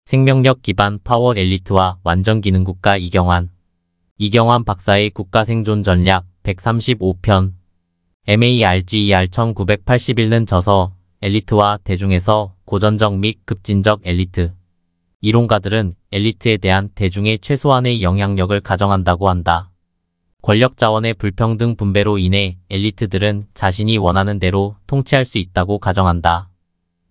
생명력 기반 파워 엘리트와 완전 기능 국가 이경환 박사의 국가 생존 전략 135편 MARGER 1981는 저서 엘리트와 대중에서 고전적 및 급진적 엘리트 이론가들은 엘리트에 대한 대중의 최소한의 영향력을 가정한다고 한다. 권력 자원의 불평등 분배로 인해 엘리트들은 자신이 원하는 대로 통치할 수 있다고 가정한다.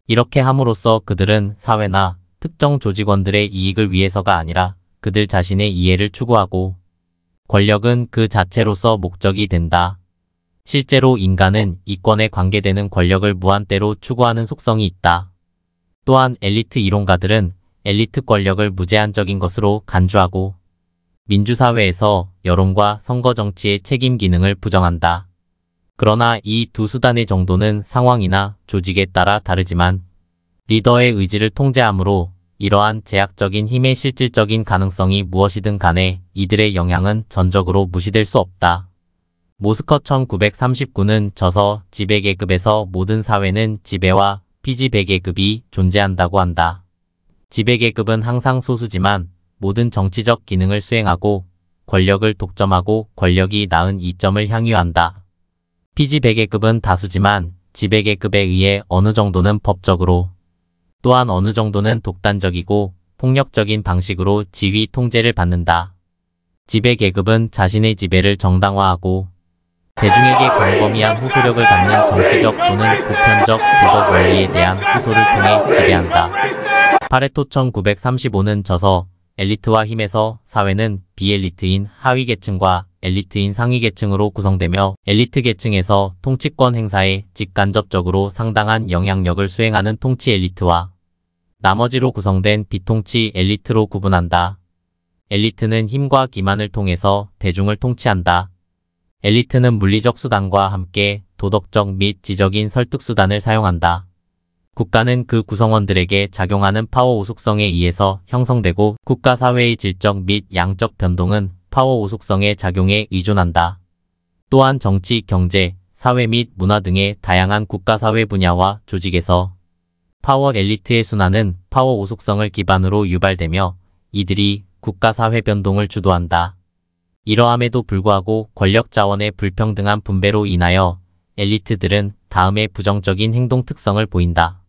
이렇게 함으로써 그들은 사회나 특정 조직원들의 이익을 위해서가 아니라 그들 자신의 이해를 추구하고 권력은 그 자체로서 목적이 된다. 실제로 인간은 이권에 관계되는 권력을 무한대로 추구하는 속성이 있다. 또한 엘리트 이론가들은 엘리트 권력을 무제한적인 것으로 간주하고 민주사회에서 여론과 선거 정치의 책임 기능을 부정한다. 그러나 이 두 수단의 정도는 상황이나 조직에 따라 다르지만 리더의 의지를 통제함으로 이러한 제약적인 힘의 실질적인 가능성이 무엇이든 간에 이들의 영향은 전적으로 무시될 수 없다. 모스커 1939는 저서 지배계급에서 모든 사회는 지배와 피지배계급이 존재한다고 한다. 지배계급은 항상 소수지만 모든 정치적 기능을 수행하고 권력을 독점하고 권력이 낳은 이점을 향유한다. 피지배계급은 다수지만 지배계급에 의해 어느 정도는 법적으로 또한 어느 정도는 독단적이고 폭력적인 방식으로 지휘 통제를 받는다. 지배계급은 자신의 지배를 정당화하고 대중에게 광범위한 호소력을 받는 정치적 또는 보편적 도덕 원리에 대한 호소를 통해 지배한다. 파레토 1935는 저서 엘리트와 힘에서 사회는 비엘리트인 하위계층과 엘리트인 상위계층으로 구성되며 엘리트 계층에서 통치권 행사에 직간접적으로 상당한 영향력을 수행하는 통치 엘리트와 나머지로 구성된 비통치 엘리트로 구분한다. 엘리트는 힘과 기만을 통해서 대중을 통치한다. 엘리트는 물리적 수단과 함께 도덕적 및 지적인 설득 수단을 사용한다. 국가는 그 구성원들에게 작용하는 파워 오속성에 의해서 형성되고 국가 사회의 질적 및 양적 변동은 파워 오속성의 작용에 의존한다. 또한 정치, 경제, 사회 및 문화 등의 다양한 국가 사회 분야와 조직에서 파워 엘리트의 순환은 파워 오속성을 기반으로 유발되며 이들이 국가 사회 변동을 주도한다. 이러함에도 불구하고 권력 자원의 불평등한 분배로 인하여 엘리트들은 다음의 부정적인 행동 특성을 보인다.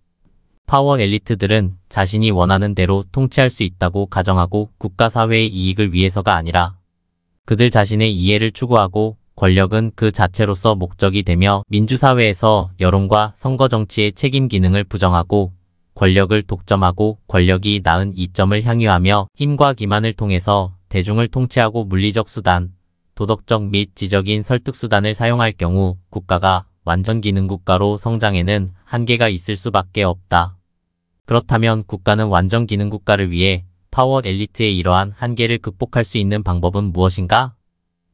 파워 엘리트들은 자신이 원하는 대로 통치할 수 있다고 가정하고 국가 사회의 이익을 위해서가 아니라 그들 자신의 이해를 추구하고 권력은 그 자체로서 목적이 되며 민주사회에서 여론과 선거 정치의 책임 기능을 부정하고 권력을 독점하고 권력이 낳은 이점을 향유하며 힘과 기만을 통해서 대중을 통치하고 물리적 수단, 도덕적 및 지적인 설득 수단을 사용할 경우 국가가 완전 기능 국가로 성장에는 한계가 있을 수밖에 없다. 그렇다면 국가는 완전 기능 국가를 위해 파워 엘리트의 이러한 한계를 극복할 수 있는 방법은 무엇인가?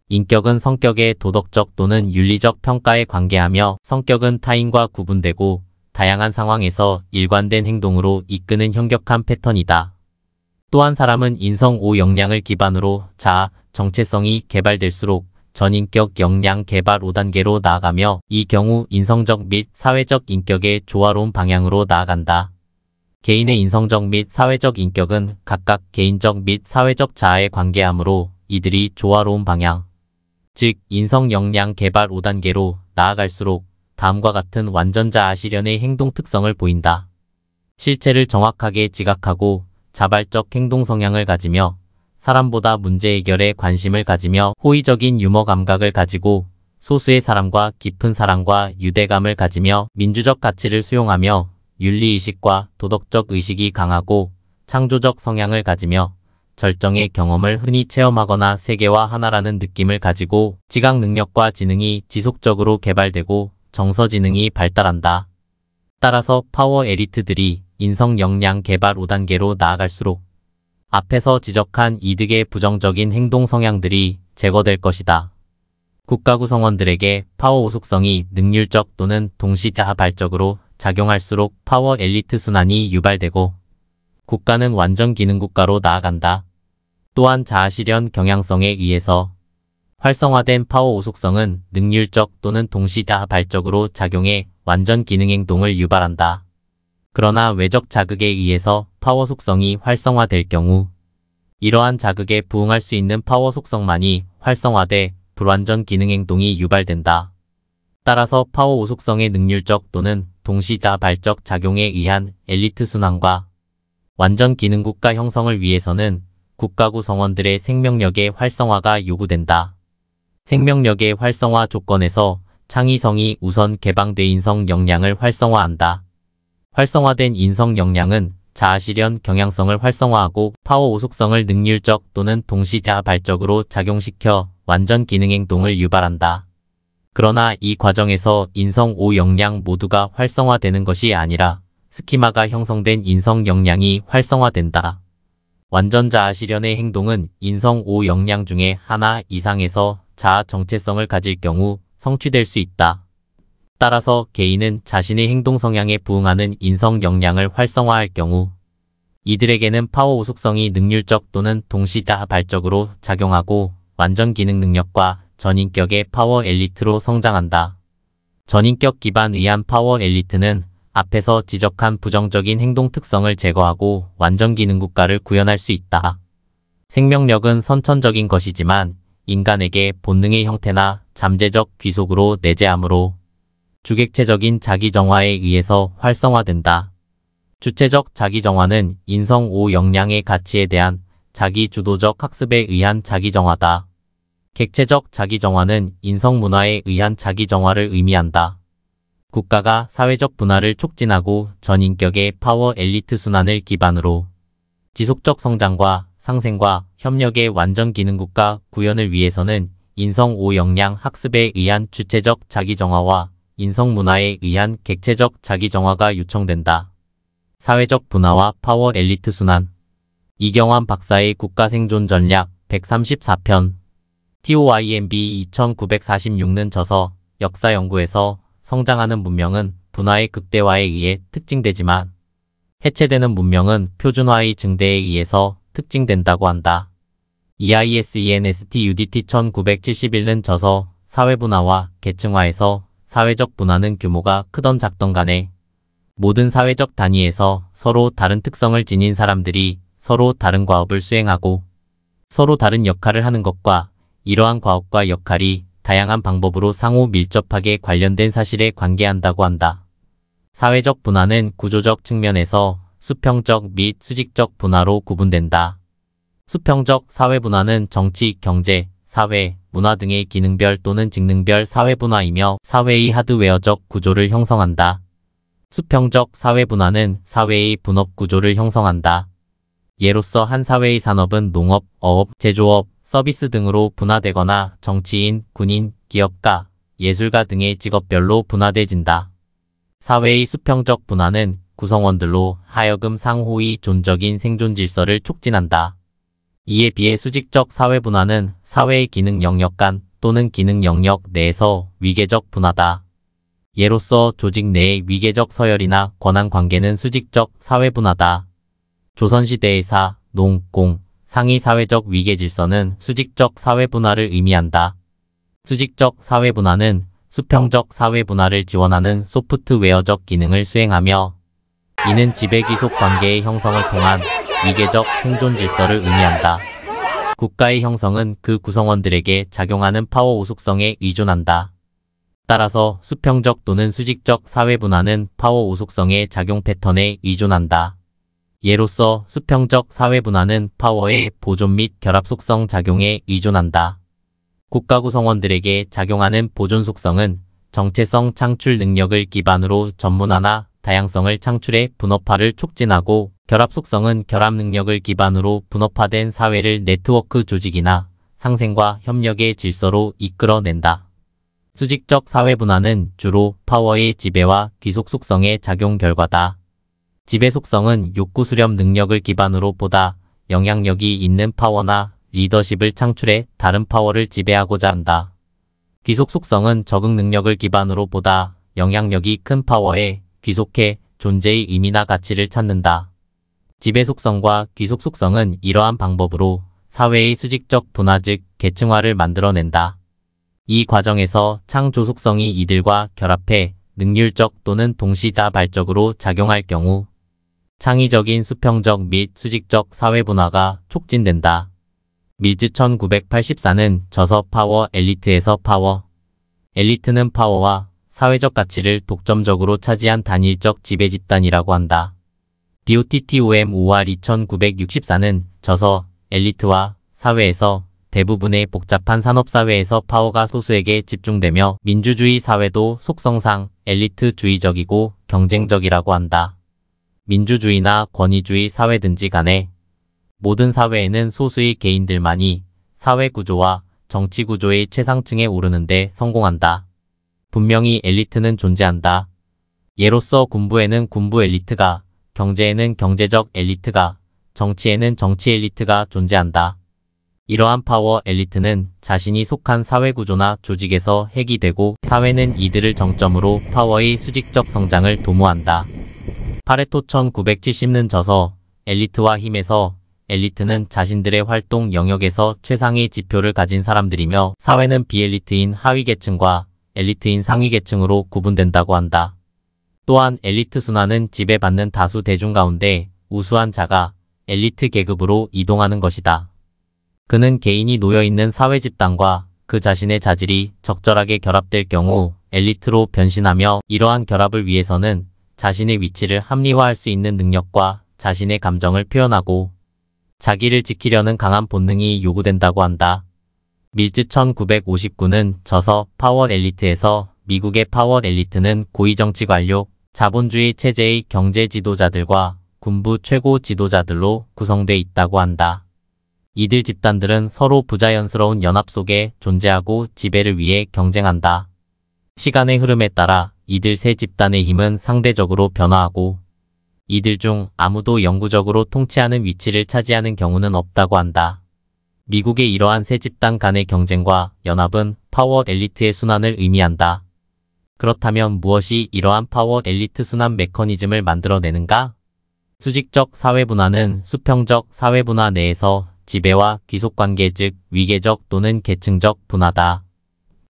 인격은 성격의 도덕적 또는 윤리적 평가에 관계하며 성격은 타인과 구분되고 다양한 상황에서 일관된 행동으로 이끄는 현격한 패턴이다. 또한 사람은 인성 5역량을 기반으로 자아, 정체성이 개발될수록 전인격 역량 개발 5단계로 나아가며 이 경우 인성적 및 사회적 인격의 조화로운 방향으로 나아간다. 개인의 인성적 및 사회적 인격은 각각 개인적 및 사회적 자아에 관계하므로 이들이 조화로운 방향, 즉 인성 역량 개발 5단계로 나아갈수록 다음과 같은 완전자아 실현의 행동 특성을 보인다. 실체를 정확하게 지각하고 자발적 행동 성향을 가지며 사람보다 문제 해결에 관심을 가지며 호의적인 유머 감각을 가지고 소수의 사람과 깊은 사랑과 유대감을 가지며 민주적 가치를 수용하며 윤리의식과 도덕적 의식이 강하고 창조적 성향을 가지며 절정의 경험을 흔히 체험하거나 세계와 하나라는 느낌을 가지고 지각 능력과 지능이 지속적으로 개발되고 정서지능이 발달한다. 따라서 파워 엘리트들이 인성 역량 개발 5단계로 나아갈수록 앞에서 지적한 이득의 부정적인 행동 성향들이 제거될 것이다. 국가 구성원들에게 파워 오속성이 능률적 또는 동시다발적으로 작용할수록 파워 엘리트 순환이 유발되고 국가는 완전 기능 국가로 나아간다. 또한 자아실현 경향성에 의해서 활성화된 파워 오속성은 능률적 또는 동시다발적으로 작용해 완전 기능 행동을 유발한다. 그러나 외적 자극에 의해서 파워 속성이 활성화될 경우 이러한 자극에 부응할 수 있는 파워 속성만이 활성화돼 불완전 기능 행동이 유발된다. 따라서 파워 5 속성의 능률적 또는 동시다발적 작용에 의한 엘리트 순환과 완전 기능 국가 형성을 위해서는 국가 구성원들의 생명력의 활성화가 요구된다. 생명력의 활성화 조건에서 창의성이 우선 개방돼 인성 역량을 활성화한다. 활성화된 인성 역량은 자아실현 경향성을 활성화하고 파워 5 속성을 능률적 또는 동시다발적으로 작용시켜 완전 기능 행동을 유발한다. 그러나 이 과정에서 인성 5 역량 모두가 활성화되는 것이 아니라 스키마가 형성된 인성 역량이 활성화된다. 완전 자아 실현의 행동은 인성 5 역량 중에 하나 이상에서 자아 정체성을 가질 경우 성취될 수 있다. 따라서 개인은 자신의 행동 성향에 부응하는 인성 역량을 활성화할 경우 이들에게는 파워 5 속성이 능률적 또는 동시다발적으로 작용하고 완전 기능 능력과 전인격의 파워 엘리트로 성장한다. 전인격 기반 의한 파워 엘리트는 앞에서 지적한 부정적인 행동 특성을 제거하고 완전 기능 국가를 구현할 수 있다. 생명력은 선천적인 것이지만 인간에게 본능의 형태나 잠재적 귀속으로 내재하므로 주객체적인 자기정화에 의해서 활성화된다. 주체적 자기정화는 인성 5 역량의 가치에 대한 자기주도적 학습에 의한 자기정화다. 객체적 자기정화는 인성 문화에 의한 자기정화를 의미한다. 국가가 사회적 분화를 촉진하고 전인격의 파워 엘리트 순환을 기반으로 지속적 성장과 상생과 협력의 완전 기능 국가 구현을 위해서는 인성 5 역량 학습에 의한 주체적 자기정화와 인성 문화에 의한 객체적 자기정화가 요청된다. 사회적 분화와 파워 엘리트 순환. 이경환 박사의 국가 생존 전략 134편 TOIMB 2946는 저서 역사 연구에서 성장하는 문명은 분화의 극대화에 의해 특징되지만 해체되는 문명은 표준화의 증대에 의해서 특징된다고 한다. EISENSTUDT 1971는 저서 사회분화와 계층화에서 사회적 분화는 규모가 크던 작던 간에 모든 사회적 단위에서 서로 다른 특성을 지닌 사람들이 서로 다른 과업을 수행하고 서로 다른 역할을 하는 것과 이러한 과업과 역할이 다양한 방법으로 상호 밀접하게 관련된 사실에 관계한다고 한다. 사회적 분화는 구조적 측면에서 수평적 및 수직적 분화로 구분된다. 수평적 사회 분화는 정치, 경제, 사회, 문화 등의 기능별 또는 직능별 사회 분화이며 사회의 하드웨어적 구조를 형성한다. 수평적 사회 분화는 사회의 분업 구조를 형성한다. 예로서 한 사회의 산업은 농업, 어업, 제조업, 서비스 등으로 분화되거나 정치인, 군인, 기업가, 예술가 등의 직업별로 분화돼진다. 사회의 수평적 분화는 구성원들로 하여금 상호의 존적인 생존 질서를 촉진한다. 이에 비해 수직적 사회 분화는 사회의 기능 영역 간 또는 기능 영역 내에서 위계적 분화다. 예로서 조직 내의 위계적 서열이나 권한 관계는 수직적 사회 분화다. 조선시대의 사, 농, 공, 상의 사회적 위계 질서는 수직적 사회 분화를 의미한다. 수직적 사회 분화는 수평적 사회 분화를 지원하는 소프트웨어적 기능을 수행하며 이는 지배귀속 관계의 형성을 통한 위계적 생존 질서를 의미한다. 국가의 형성은 그 구성원들에게 작용하는 파워 5 속성에 의존한다. 따라서 수평적 또는 수직적 사회 분화는 파워 5 속성의 작용 패턴에 의존한다. 예로서 수평적 사회 분화는 파워의 보존 및 결합 속성 작용에 의존한다. 국가 구성원들에게 작용하는 보존 속성은 정체성 창출 능력을 기반으로 전문화나 다양성을 창출해 분업화를 촉진하고 결합 속성은 결합 능력을 기반으로 분업화된 사회를 네트워크 조직이나 상생과 협력의 질서로 이끌어낸다. 수직적 사회 분화는 주로 파워의 지배와 귀속 속성의 작용 결과다. 지배 속성은 욕구 수렴 능력을 기반으로 보다 영향력이 있는 파워나 리더십을 창출해 다른 파워를 지배하고자 한다. 귀속 속성은 적응 능력을 기반으로 보다 영향력이 큰 파워에 귀속해 존재의 의미나 가치를 찾는다. 지배 속성과 귀속 속성은 이러한 방법으로 사회의 수직적 분화 즉 계층화를 만들어낸다. 이 과정에서 창조 속성이 이들과 결합해 능률적 또는 동시다발적으로 작용할 경우 창의적인 수평적 및 수직적 사회분화가 촉진된다. 밀즈 1984는 저서 파워 엘리트에서 파워 엘리트는 파워와 사회적 가치를 독점적으로 차지한 단일적 지배 집단이라고 한다. BOTTOM 5월 2964는 저서 엘리트와 사회에서 대부분의 복잡한 산업사회에서 파워가 소수에게 집중되며 민주주의 사회도 속성상 엘리트주의적이고 경쟁적이라고 한다. 민주주의나 권위주의 사회든지 간에 모든 사회에는 소수의 개인들만이 사회구조와 정치구조의 최상층에 오르는데 성공한다. 분명히 엘리트는 존재한다. 예로서 군부에는 군부 엘리트가, 경제에는 경제적 엘리트가, 정치에는 정치 엘리트가 존재한다. 이러한 파워 엘리트는 자신이 속한 사회구조나 조직에서 핵이 되고 사회는 이들을 정점으로 파워의 수직적 성장을 도모한다. 파레토 1970는 저서 엘리트와 힘에서 엘리트는 자신들의 활동 영역에서 최상의 지표를 가진 사람들이며 사회는 비엘리트인 하위계층과 엘리트인 상위계층으로 구분된다고 한다. 또한 엘리트 순환은 지배받는 다수 대중 가운데 우수한 자가 엘리트 계급으로 이동하는 것이다. 그는 개인이 놓여있는 사회 집단과 그 자신의 자질이 적절하게 결합될 경우 엘리트로 변신하며 이러한 결합을 위해서는 자신의 위치를 합리화할 수 있는 능력과 자신의 감정을 표현하고 자기를 지키려는 강한 본능이 요구된다고 한다. 밀즈 1959는 저서 파워 엘리트에서 미국의 파워 엘리트는 고위정치 관료, 자본주의 체제의 경제 지도자들과 군부 최고 지도자들로 구성돼 있다고 한다. 이들 집단들은 서로 부자연스러운 연합 속에 존재하고 지배를 위해 경쟁한다. 시간의 흐름에 따라 이들 세 집단의 힘은 상대적으로 변화하고 이들 중 아무도 영구적으로 통치하는 위치를 차지하는 경우는 없다고 한다. 미국의 이러한 세 집단 간의 경쟁과 연합은 파워 엘리트의 순환을 의미한다. 그렇다면 무엇이 이러한 파워 엘리트 순환 메커니즘을 만들어내는가? 수직적 사회분화는 수평적 사회분화 내에서 지배와 귀속관계 즉 위계적 또는 계층적 분화다.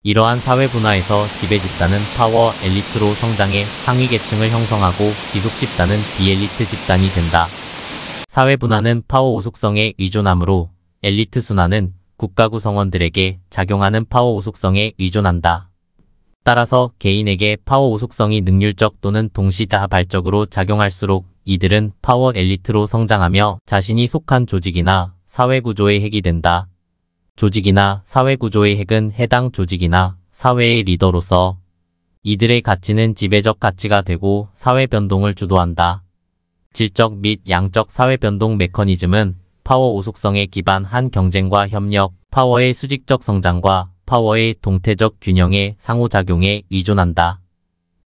이러한 사회분화에서 지배 집단은 파워 엘리트로 성장해 상위 계층을 형성하고 귀속 집단은 비엘리트 집단이 된다. 사회분화는 파워 오속성에 의존하므로 엘리트 순환은 국가 구성원들에게 작용하는 파워 오속성에 의존한다. 따라서 개인에게 파워 오속성이 능률적 또는 동시다발적으로 작용할수록 이들은 파워 엘리트로 성장하며 자신이 속한 조직이나 사회구조의 핵이 된다. 조직이나 사회구조의 핵은 해당 조직이나 사회의 리더로서 이들의 가치는 지배적 가치가 되고 사회변동을 주도한다. 질적 및 양적 사회변동 메커니즘은 파워 오속성에 기반한 경쟁과 협력, 파워의 수직적 성장과 파워의 동태적 균형의 상호작용에 의존한다.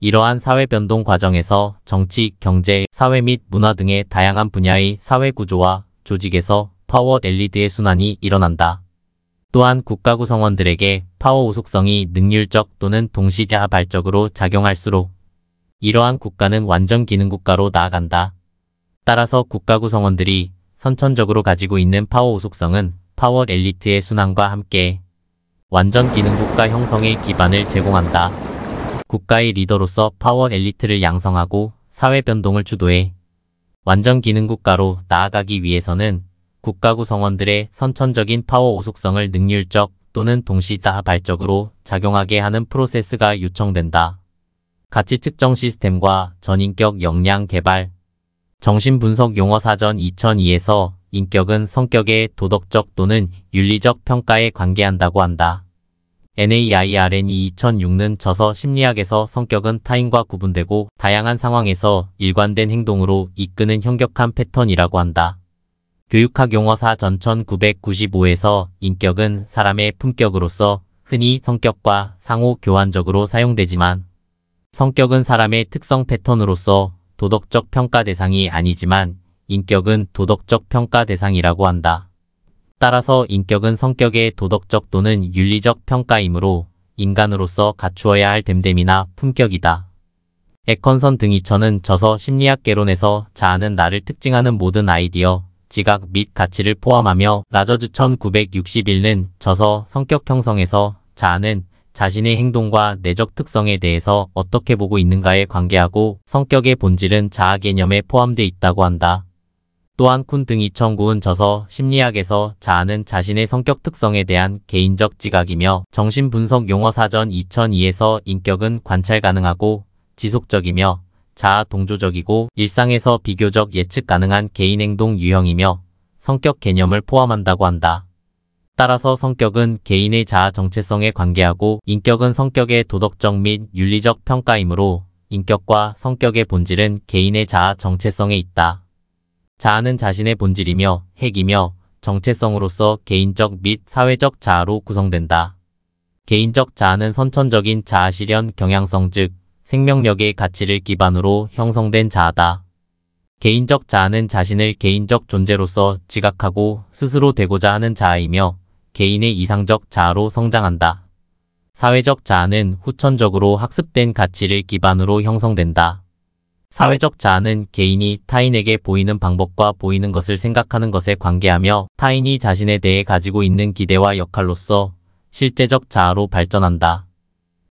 이러한 사회변동 과정에서 정치, 경제, 사회 및 문화 등의 다양한 분야의 사회구조와 조직에서 파워 엘리트의 순환이 일어난다. 또한 국가 구성원들에게 파워 오속성이 능률적 또는 동시다발적으로 작용할수록 이러한 국가는 완전 기능국가로 나아간다. 따라서 국가 구성원들이 선천적으로 가지고 있는 파워 오속성은 파워 엘리트의 순환과 함께 완전 기능국가 형성의 기반을 제공한다. 국가의 리더로서 파워 엘리트를 양성하고 사회 변동을 주도해 완전 기능국가로 나아가기 위해서는 국가 구성원들의 선천적인 파워 오속성을 능률적 또는 동시다발적으로 작용하게 하는 프로세스가 요청된다. 가치 측정 시스템과 전인격 역량 개발 정신분석 용어사전 2002에서 인격은 성격의 도덕적 또는 윤리적 평가에 관계한다고 한다. NAIRNE 2006는 저서 심리학에서 성격은 타인과 구분되고 다양한 상황에서 일관된 행동으로 이끄는 현격한 패턴이라고 한다. 교육학 용어사전 1995에서 인격은 사람의 품격으로서 흔히 성격과 상호 교환적으로 사용되지만 성격은 사람의 특성 패턴으로서 도덕적 평가 대상이 아니지만 인격은 도덕적 평가 대상이라고 한다. 따라서 인격은 성격의 도덕적 또는 윤리적 평가이므로 인간으로서 갖추어야 할 됨됨이나 품격이다. 에컨선 등 2000은 저서 심리학 개론에서 자아는 나를 특징하는 모든 아이디어, 지각 및 가치를 포함하며 라저즈 1961는 저서 성격 형성에서 자아는 자신의 행동과 내적 특성에 대해서 어떻게 보고 있는가에 관계하고 성격의 본질은 자아 개념에 포함되어 있다고 한다. 또한 쿤 등 2009은 저서 심리학에서 자아는 자신의 성격 특성에 대한 개인적 지각이며 정신분석 용어사전 2002에서 인격은 관찰 가능하고 지속적이며 자아 동조적이고 일상에서 비교적 예측 가능한 개인 행동 유형이며 성격 개념을 포함한다고 한다. 따라서 성격은 개인의 자아 정체성에 관계하고 인격은 성격의 도덕적 및 윤리적 평가이므로 인격과 성격의 본질은 개인의 자아 정체성에 있다. 자아는 자신의 본질이며 핵이며 정체성으로서 개인적 및 사회적 자아로 구성된다. 개인적 자아는 선천적인 자아 실현 경향성 즉 생명력의 가치를 기반으로 형성된 자아다. 개인적 자아는 자신을 개인적 존재로서 지각하고 스스로 되고자 하는 자아이며 개인의 이상적 자아로 성장한다. 사회적 자아는 후천적으로 학습된 가치를 기반으로 형성된다. 사회적 자아는 개인이 타인에게 보이는 방법과 보이는 것을 생각하는 것에 관계하며 타인이 자신에 대해 가지고 있는 기대와 역할로서 실제적 자아로 발전한다.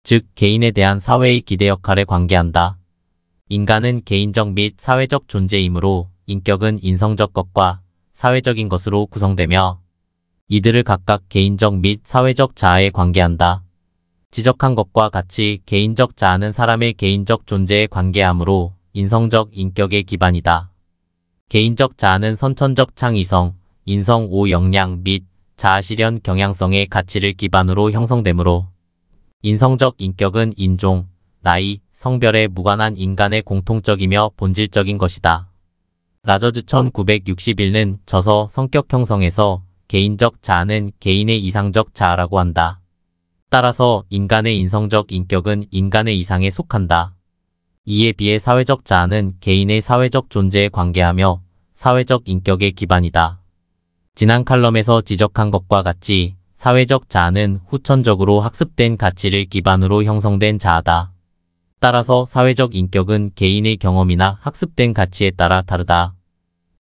즉, 개인에 대한 사회의 기대 역할에 관계한다. 인간은 개인적 및 사회적 존재이므로 인격은 인성적 것과 사회적인 것으로 구성되며 이들을 각각 개인적 및 사회적 자아에 관계한다. 지적한 것과 같이 개인적 자아는 사람의 개인적 존재에 관계하므로 인성적 인격의 기반이다. 개인적 자아는 선천적 창의성, 인성 5 역량 및 자아 실현 경향성의 가치를 기반으로 형성되므로 인성적 인격은 인종, 나이, 성별에 무관한 인간의 공통적이며 본질적인 것이다. 라저즈 1961는 저서 성격 형성에서 개인적 자아는 개인의 이상적 자아라고 한다. 따라서 인간의 인성적 인격은 인간의 이상에 속한다. 이에 비해 사회적 자아는 개인의 사회적 존재에 관계하며 사회적 인격의 기반이다. 지난 칼럼에서 지적한 것과 같이 사회적 자아는 후천적으로 학습된 가치를 기반으로 형성된 자아다. 따라서 사회적 인격은 개인의 경험이나 학습된 가치에 따라 다르다.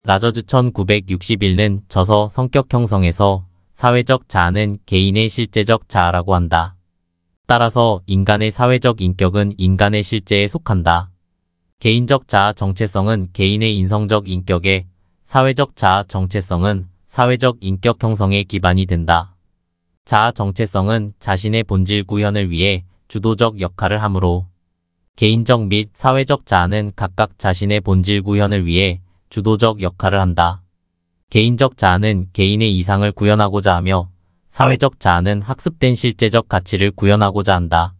라저즈 1961는 저서 성격 형성에서 사회적 자아는 개인의 실제적 자아라고 한다. 따라서 인간의 사회적 인격은 인간의 실제에 속한다. 개인적 자아 정체성은 개인의 인성적 인격에, 사회적 자아 정체성은 사회적 인격 형성의 기반이 된다. 자아 정체성은 자신의 본질 구현을 위해 주도적 역할을 하므로 개인적 및 사회적 자아는 각각 자신의 본질 구현을 위해 주도적 역할을 한다. 개인적 자아는 개인의 이상을 구현하고자 하며 사회적 자아는 학습된 실제적 가치를 구현하고자 한다.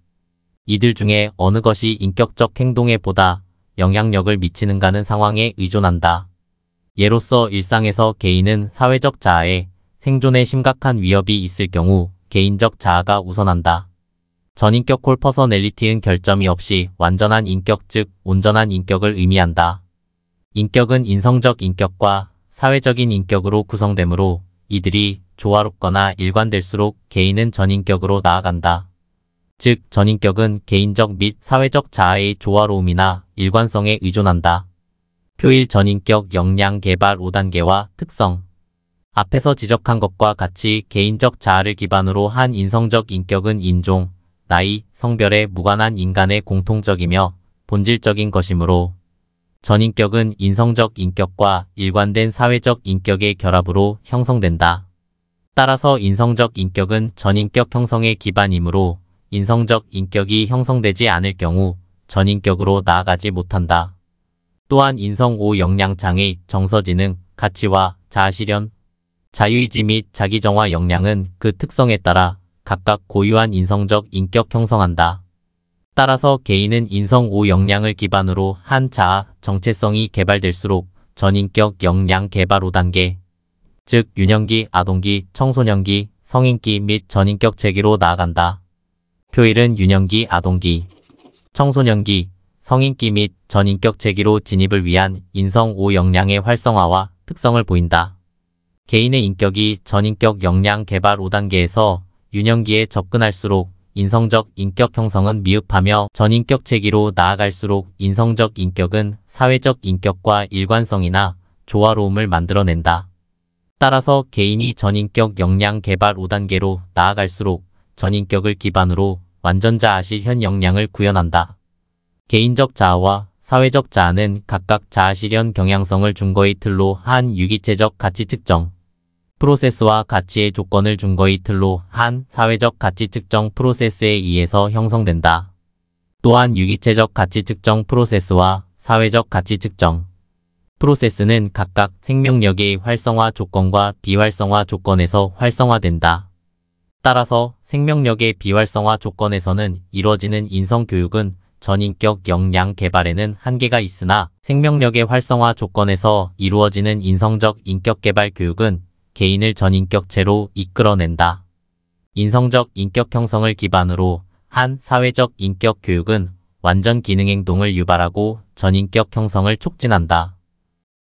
이들 중에 어느 것이 인격적 행동에 보다 영향력을 미치는가는 상황에 의존한다. 예로서 일상에서 개인은 사회적 자아에 생존에 심각한 위협이 있을 경우 개인적 자아가 우선한다. 전인격 콜 퍼서널리티는 결점이 없이 완전한 인격 즉 온전한 인격을 의미한다. 인격은 인성적 인격과 사회적인 인격으로 구성되므로 이들이 조화롭거나 일관될수록 개인은 전인격으로 나아간다. 즉, 전인격은 개인적 및 사회적 자아의 조화로움이나 일관성에 의존한다. 표일 전인격 역량 개발 5단계와 특성. 앞에서 지적한 것과 같이 개인적 자아를 기반으로 한 인성적 인격은 인종, 나이, 성별에 무관한 인간의 공통적이며 본질적인 것이므로 전인격은 인성적 인격과 일관된 사회적 인격의 결합으로 형성된다. 따라서 인성적 인격은 전인격 형성의 기반이므로 인성적 인격이 형성되지 않을 경우 전인격으로 나아가지 못한다. 또한 인성 5 역량장의 정서지능, 가치와 자아실현, 자유의지 및 자기정화 역량은 그 특성에 따라 각각 고유한 인성적 인격 형성한다. 따라서 개인은 인성 5 역량을 기반으로 한 자아 정체성이 개발될수록 전인격 역량 개발 5단계, 즉 유년기, 아동기, 청소년기, 성인기 및 전인격 체계로 나아간다. 표일은 유년기, 아동기, 청소년기, 성인기 및 전인격 체계로 진입을 위한 인성 5 역량의 활성화와 특성을 보인다. 개인의 인격이 전인격 역량 개발 5단계에서 유년기에 접근할수록 인성적 인격 형성은 미흡하며 전인격 체계로 나아갈수록 인성적 인격은 사회적 인격과 일관성이나 조화로움을 만들어낸다. 따라서 개인이 전인격 역량 개발 5단계로 나아갈수록 전인격을 기반으로 완전자아 실현 역량을 구현한다. 개인적 자아와 사회적 자아는 각각 자아 실현 경향성을 준거의 틀로 한 유기체적 가치 측정 프로세스와 가치의 조건을 준거의 틀로 한 사회적 가치 측정 프로세스에 의해서 형성된다. 또한 유기체적 가치 측정 프로세스와 사회적 가치 측정 프로세스는 각각 생명력의 활성화 조건과 비활성화 조건에서 활성화된다. 따라서 생명력의 비활성화 조건에서는 이루어지는 인성교육은 전인격 역량 개발에는 한계가 있으나 생명력의 활성화 조건에서 이루어지는 인성적 인격 개발 교육은 개인을 전인격체로 이끌어낸다. 인성적 인격 형성을 기반으로 한 사회적 인격 교육은 완전 기능 행동을 유발하고 전인격 형성을 촉진한다.